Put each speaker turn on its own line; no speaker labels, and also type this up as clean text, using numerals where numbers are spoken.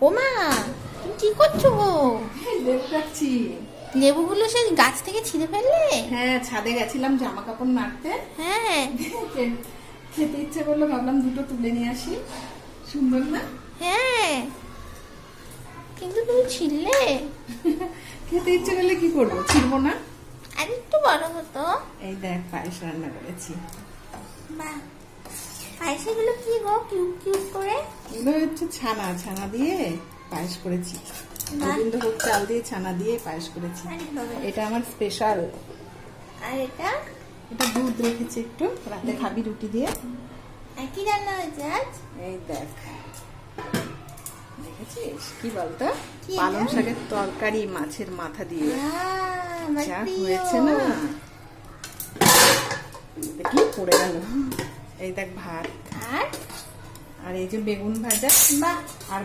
ওমা, তুমি কি করছো গো?
লেবু কাটছি।
লেবুগুলো সেই গাছ থেকে ছিঁড়ে ফেললে?
হ্যাঁ, ছাদে গেছিলাম জামা কাপড় নাড়তে।
হ্যাঁ
খেতে ইচ্ছে করলো, ভাবলাম দুটো তুলে নিয়ে আসি। সুন্দর না?
হ্যাঁ, কিন্তু তুমি ছিঁড়লে।
খেতে ইচ্ছে করলে কি করবো, ছিড়বো না?
আর একটু বড় হতো।
এই দেখ, পায়েস রান্না করেছি।
বাহ, পায়েসেগুলো কি গো, কিউব কিউব করে?
এগুলো হচ্ছে ছানা, ছানা দিয়ে পায়েস করেছি।
বাহ।
গোবিন্দভোগ চাল দিয়ে ছানা দিয়ে পায়েস করেছি।
আরে বাবা।
এটা আমার স্পেশাল।
আর এটা?
এটা দুধ রেখেছি একটু, রাতে খাবি রুটি দিয়ে।
আর কি রান্না হয়েছে আজ?
এই দেখ, দেখেছিস কি বলতো?
কি
পালং
এটা?
শাকের তরকারি মাছের মাথা দিয়ে
আমার
যা
প্রিয়।
হয়েছে না, দেখি পড়ে গেল। এই দেখ ভাত,
আর
আর এই যে বেগুন ভাজা,
বাহ,
আর